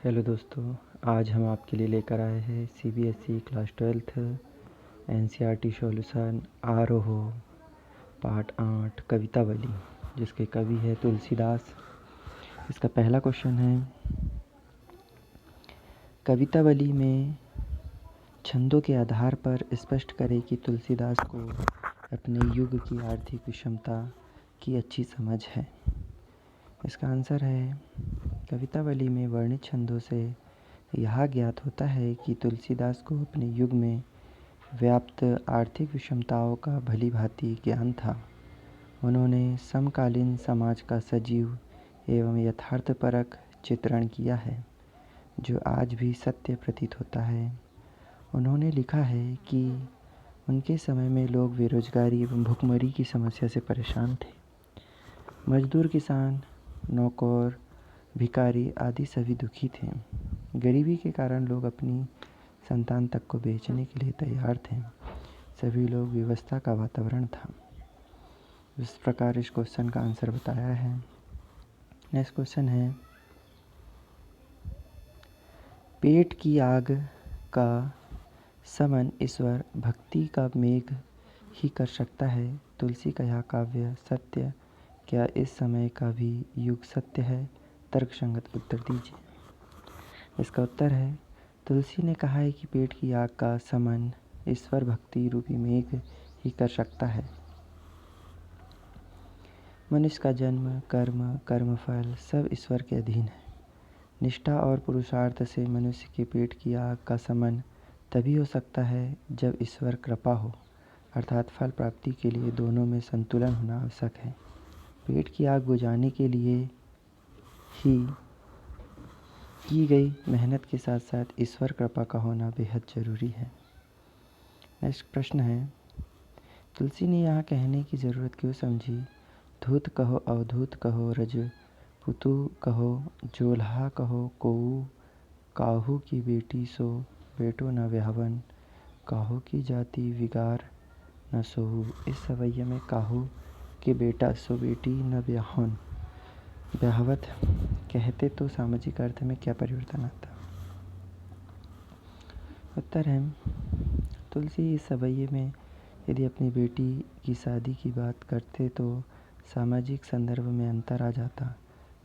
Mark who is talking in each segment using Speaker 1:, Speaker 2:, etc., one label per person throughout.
Speaker 1: Hello दोस्तों, आज हम आपके लिए लेकर आए हैं CBSE class 12th NCERT solution आरोह पार्ट 8 कवितावली, जिसके कवि है तुलसीदास। इसका पहला क्वेश्चन है, कवितावली में छंदों के आधार पर स्पष्ट करें कि तुलसीदास को अपने युग की आर्थिक विषमता की अच्छी समझ है। इसका आंसर है, कवितावली में वर्णित छंदों से यह ज्ञात होता है कि तुलसीदास को अपने युग में व्याप्त आर्थिक विषमताओं का भली भांति ज्ञान था। उन्होंने समकालीन समाज का सजीव एवं यथार्थपरक चित्रण किया है, जो आज भी सत्य प्रतीत होता है। उन्होंने लिखा है कि उनके समय में लोग बेरोजगारी एवं भुखमरी की समस्या से परेशान थे। मजदूर, किसान, नौकर, भिखारी आदि सभी दुखी थे। गरीबी के कारण लोग अपनी संतान तक को बेचने के लिए तैयार थे। सभी लोग व्यवस्था का वातावरण था। इस प्रकार इस क्वेश्चन का आंसर बताया है। नेक्स्ट क्वेश्चन है, पेट की आग का समन ईश्वर भक्ति का मेघ ही कर सकता है। तुलसी का यह काव्य सत्य क्या इस समय का भी युग सत्य है? तर्कसंगत उत्तर दीजिए। इसका उत्तर है, तुलसी ने कहा है कि पेट की आग का समन ईश्वर भक्ति रूपी मेघ ही कर सकता है। मनुष्य का जन्म, कर्म, कर्मफल सब ईश्वर के अधीन है। निष्ठा और पुरुषार्थ से मनुष्य के पेट की आग का समन तभी हो सकता है जब ईश्वर कृपा हो, अर्थात फल प्राप्ति के लिए दोनों में संतुलन होना आवश्यक है। पेट की आग बुझाने के लिए ही की गई मेहनत के साथ साथ ईश्वर कृपा का होना बेहद ज़रूरी है। नेक्स्ट प्रश्न है, तुलसी ने यहाँ कहने की ज़रूरत क्यों समझी? धूत कहो अवधूत कहो रजपुतु कहो जोल्हा कहो कोऊ, काहू की बेटी सो बेटो न व्याहवन, काहू की जाति विगार न सोहू। इस सवैया में काहू के बेटा सो बेटी न व्याहन व्याहवत कहते तो सामाजिक अर्थ में क्या परिवर्तन आता? उत्तर है, तुलसी इस सवैये में यदि अपनी बेटी की शादी की बात करते तो सामाजिक संदर्भ में अंतर आ जाता,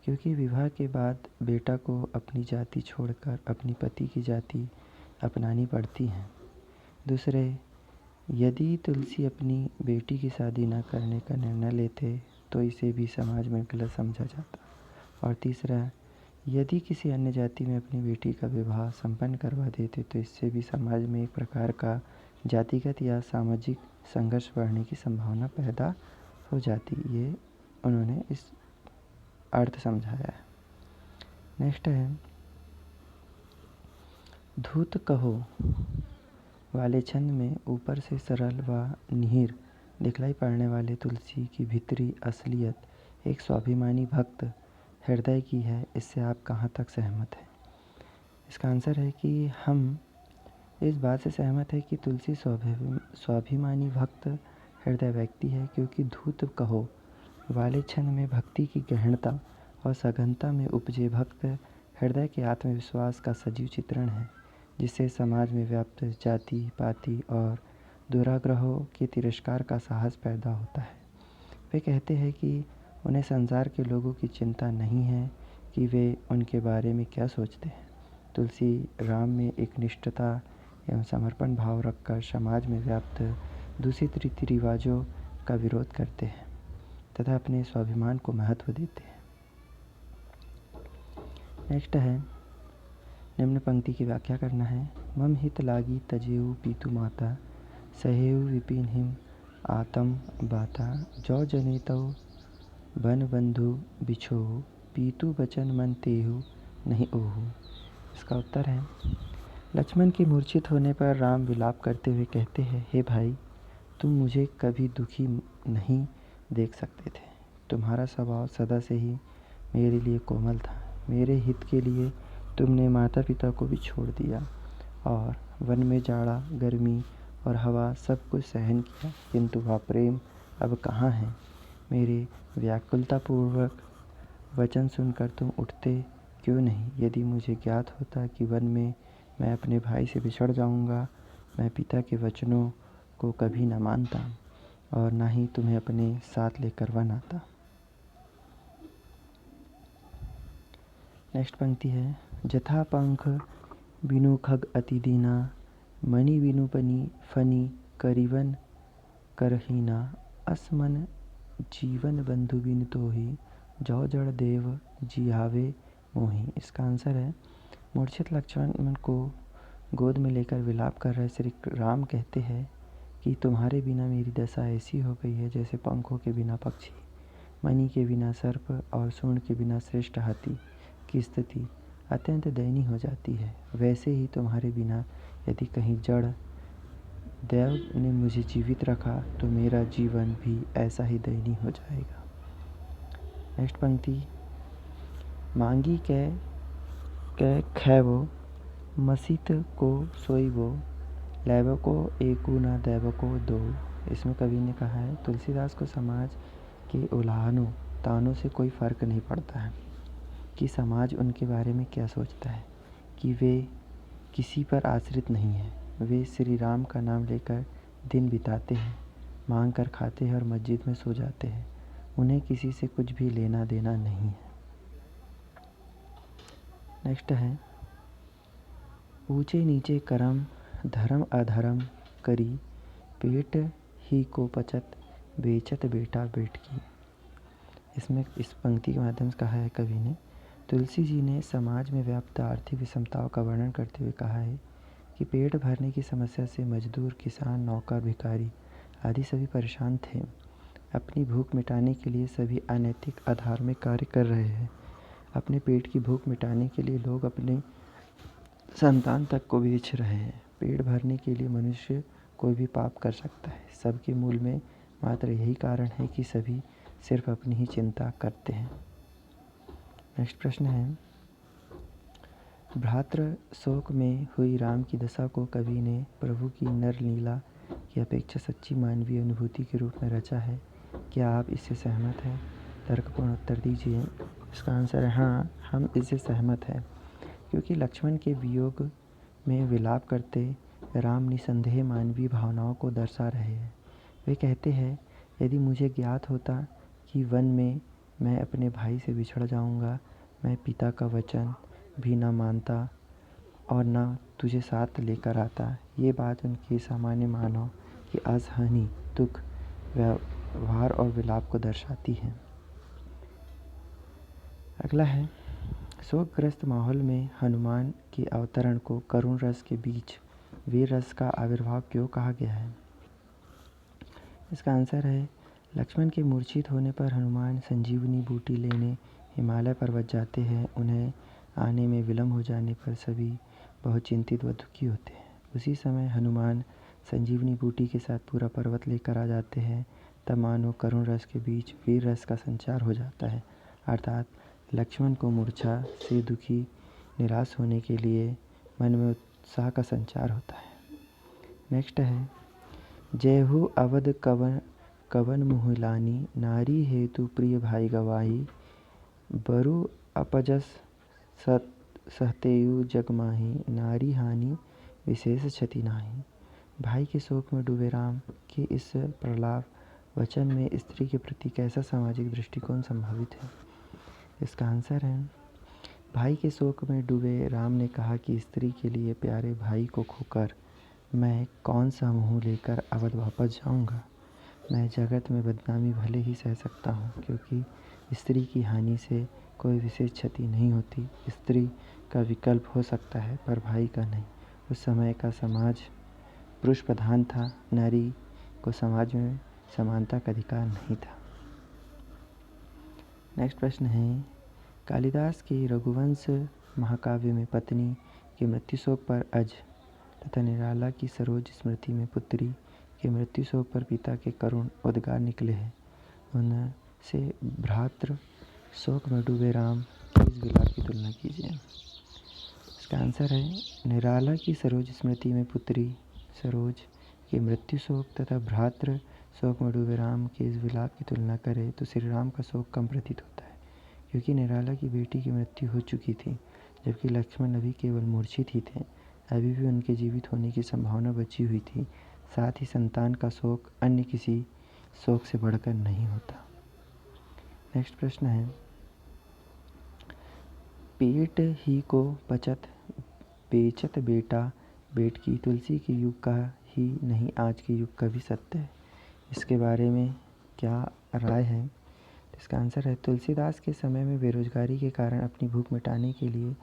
Speaker 1: क्योंकि विवाह के बाद बेटा को अपनी जाति छोड़कर अपनी पति की जाति अपनानी पड़ती है। दूसरे, यदि तुलसी अपनी बेटी की शादी न करने का निर्णय लेते तो इसे भी समाज में गलत समझा जाता। और तीसरा, यदि किसी अन्य जाति में अपनी बेटी का विवाह संपन्न करवा देते तो इससे भी समाज में एक प्रकार का जातिगत या सामाजिक संघर्ष बढ़ने की संभावना पैदा हो जाती। ये उन्होंने इस अर्थ समझाया है। नेक्स्ट है, धूत कहो वाले छंद में ऊपर से सरल व निहिर दिखलाई पड़ने वाले तुलसी की भीतरी असलियत एक स्वाभिमानी भक्त हृदय की है। इससे आप कहाँ तक सहमत हैं? इसका आंसर है कि हम इस बात से सहमत है कि तुलसी स्वाभिमानी भक्त हृदय व्यक्ति है, क्योंकि धूत कहो वाले छंद में भक्ति की गहनता और सघनता में उपजे भक्त हृदय के आत्मविश्वास का सजीव चित्रण है, जिससे समाज में व्याप्त जाति पाति और दुराग्रहों के तिरस्कार का साहस पैदा होता है। वे कहते हैं कि उन्हें संसार के लोगों की चिंता नहीं है कि वे उनके बारे में क्या सोचते हैं। तुलसी राम में एक निष्ठता एवं समर्पण भाव रखकर समाज में व्याप्त दूषित रीति रिवाजों का विरोध करते हैं तथा अपने स्वाभिमान को महत्व देते हैं। नेक्स्ट है, निम्न पंक्ति की व्याख्या करना है। मम हित लागी तजेऊ पीतु माता, सहेऊ विपिन हिम आतम बाता, जौ जनेतौ बन बंधु बिछोहु, पीतु बचन मन तेहु नहीं ओहु। इसका उत्तर है, लक्ष्मण के मूर्छित होने पर राम विलाप करते हुए कहते हैं, हे भाई, तुम मुझे कभी दुखी नहीं देख सकते थे। तुम्हारा स्वभाव सदा से ही मेरे लिए कोमल था। मेरे हित के लिए तुमने माता पिता को भी छोड़ दिया और वन में जाड़ा गर्मी और हवा सब कुछ सहन किया, किंतु वह प्रेम अब कहाँ है? मेरे व्याकुलतापूर्वक वचन सुनकर तुम उठते क्यों नहीं? यदि मुझे ज्ञात होता कि वन में मैं अपने भाई से बिछड़ जाऊंगा, मैं पिता के वचनों को कभी न मानता और ना ही तुम्हें अपने साथ लेकर वन आता। नेक्स्ट पंक्ति है, जथा पंख बिनु खग अति दीना, मणि बिनु पनी फनी करिवन करहीना, असमन जीवन बंधु बिन तोहि, जौ जड़ देव जिहावे मोहि। इसका आंसर है, मूर्छित लक्ष्मण को गोद में लेकर विलाप कर रहे श्री राम कहते हैं कि तुम्हारे बिना मेरी दशा ऐसी हो गई है जैसे पंखों के बिना पक्षी, मणि के बिना सर्प और सूंड के बिना श्रेष्ठ हाथी की स्थिति अत्यंत दयनीय हो जाती है। वैसे ही तुम्हारे बिना यदि कहीं जड़ देव ने मुझे जीवित रखा तो मेरा जीवन भी ऐसा ही दयनीय हो जाएगा। नेक्स्ट पंक्ति, मांगी कै खैवो, मसीत को सोईवो, लैवो को एकू ना दैवो को दो। इसमें कवि ने कहा है, तुलसीदास को समाज के उल्हानों तानों से कोई फ़र्क नहीं पड़ता है कि समाज उनके बारे में क्या सोचता है, कि वे किसी पर आश्रित नहीं हैं। वे श्री राम का नाम लेकर दिन बिताते हैं, मांग कर खाते हैं और मस्जिद में सो जाते हैं। उन्हें किसी से कुछ भी लेना देना नहीं है। नेक्स्ट है, ऊंचे नीचे करम धर्म अधर्म करी, पेट ही को पचत बेचत बेटा बेटकी। इसमें इस पंक्ति के माध्यम से कहा है कवि ने, तुलसी जी ने समाज में व्याप्त आर्थिक विषमताओं का वर्णन करते हुए कहा है कि पेट भरने की समस्या से मजदूर, किसान, नौकर, भिखारी आदि सभी परेशान थे। अपनी भूख मिटाने के लिए सभी अनैतिक अधार्मिक कार्य कर रहे हैं। अपने पेट की भूख मिटाने के लिए लोग अपने संतान तक को बेच रहे हैं। पेट भरने के लिए मनुष्य कोई भी पाप कर सकता है। सबके मूल में मात्र यही कारण है कि सभी सिर्फ अपनी ही चिंता करते हैं। नेक्स्ट प्रश्न है, भ्रातृ शोक में हुई राम की दशा को कवि ने प्रभु की नर लीला की अपेक्षा सच्ची मानवीय अनुभूति के रूप में रचा है। क्या आप इससे सहमत हैं? तर्कपूर्ण उत्तर दीजिए। इसका आंसर है हाँ, हम इससे सहमत हैं, क्योंकि लक्ष्मण के वियोग में विलाप करते राम निसंदेह मानवीय भावनाओं को दर्शा रहे हैं। वे कहते हैं, यदि मुझे ज्ञात होता कि वन में मैं अपने भाई से बिछड़ जाऊंगा, मैं पिता का वचन भी न मानता और न तुझे साथ लेकर आता। ये बात उनकी सामान्य मानव की असहनीय दुख, व्यवहार और विलाप को दर्शाती है। अगला है, शोकग्रस्त माहौल में हनुमान के अवतरण को करुण रस के बीच वीर रस का आविर्भाव क्यों कहा गया है? इसका आंसर है, लक्ष्मण के मूर्छित होने पर हनुमान संजीवनी बूटी लेने हिमालय पर्वत जाते हैं। उन्हें आने में विलम्ब हो जाने पर सभी बहुत चिंतित व दुखी होते हैं। उसी समय हनुमान संजीवनी बूटी के साथ पूरा पर्वत लेकर आ जाते हैं। तब मानो करुण रस के बीच वीर रस का संचार हो जाता है, अर्थात लक्ष्मण को मूर्छा से दुखी निराश होने के लिए मन में उत्साह का संचार होता है। नेक्स्ट है, जयहु अवध कवन मुहलानी, नारी हेतु प्रिय भाई गवाही, बरु अपजस सहतेयु जगमाही, नारी हानि विशेष क्षति नाही। भाई के शोक में डूबे राम के इस प्रलाप वचन में स्त्री के प्रति कैसा सामाजिक दृष्टिकोण संभावित है? इसका आंसर है, भाई के शोक में डूबे राम ने कहा कि स्त्री के लिए प्यारे भाई को खोकर मैं कौन सा मुँह लेकर अवध वापस जाऊंगा। मैं जगत में बदनामी भले ही सह सकता हूँ, क्योंकि स्त्री की हानि से कोई विशेष क्षति नहीं होती। स्त्री का विकल्प हो सकता है पर भाई का नहीं। उस समय का समाज पुरुष प्रधान था, नारी को समाज में समानता का अधिकार नहीं था। नेक्स्ट प्रश्न है, कालिदास के रघुवंश महाकाव्य में पत्नी के मृत्यु शोक पर अज तथा निराला की सरोज स्मृति में पुत्री के मृत्यु शोक पर पिता के करुण उद्गार निकले हैं। उनसे भ्रातृ शोक में डूबे राम के इस विलाप की तुलना कीजिए। इसका आंसर है, निराला की सरोज स्मृति में पुत्री सरोज के मृत्यु शोक तथा भ्रातृ शोक में डूबे राम के इस विलाप की तुलना करें तो श्री राम का शोक कम प्रतीत होता है, क्योंकि निराला की बेटी की मृत्यु हो चुकी थी, जबकि लक्ष्मण अभी केवल मूर्छित ही थे। अभी भी उनके जीवित होने की संभावना बची हुई थी। साथ ही संतान का शोक अन्य किसी शोक से बढ़कर नहीं होता। नेक्स्ट प्रश्न है, पेट ही को पचत बेचत बेटा बेटकी, तुलसी के युग का ही नहीं आज के युग का भी सत्य है। इसके बारे में क्या राय है? इसका आंसर है, तुलसीदास के समय में बेरोजगारी के कारण अपनी भूख मिटाने के लिए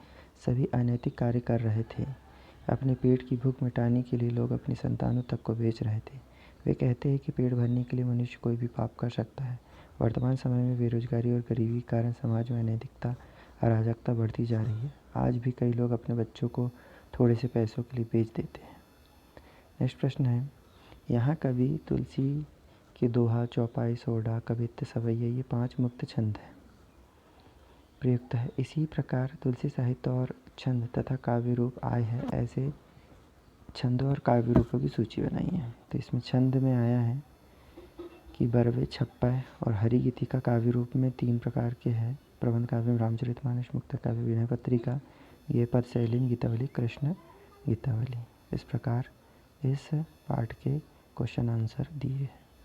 Speaker 1: सभी अनैतिक कार्य कर रहे थे। अपने पेट की भूख मिटाने के लिए लोग अपनी संतानों तक को बेच रहे थे। वे कहते हैं कि पेट भरने के लिए मनुष्य कोई भी पाप कर सकता है। वर्तमान समय में बेरोजगारी और गरीबी के कारण समाज में अनैतिकता, अराजकता बढ़ती जा रही है। आज भी कई लोग अपने बच्चों को थोड़े से पैसों के लिए बेच देते हैं। नेक्स्ट प्रश्न है, यहाँ कवि तुलसी के दोहा, चौपाई, सोडा, कवित्त, सवैया ये 5 मुक्त छंद हैं प्रयुक्त है। इसी प्रकार तुलसी साहित्य और छंद तथा काव्य रूप आए हैं। ऐसे छंद और काव्य रूपों की सूची बनाई है। तो इसमें छंद में आया है कि बरवे, छप्पय और हरिगीतिका काव्य रूप में 3 प्रकार के हैं। प्रबंध काव्य में रामचरितमानस, मुक्त काव्य विनय पत्रिका, ये पद शैलीन गीतावली, कृष्ण गीतावली। इस प्रकार इस पाठ के क्वेश्चन आंसर दिए हैं।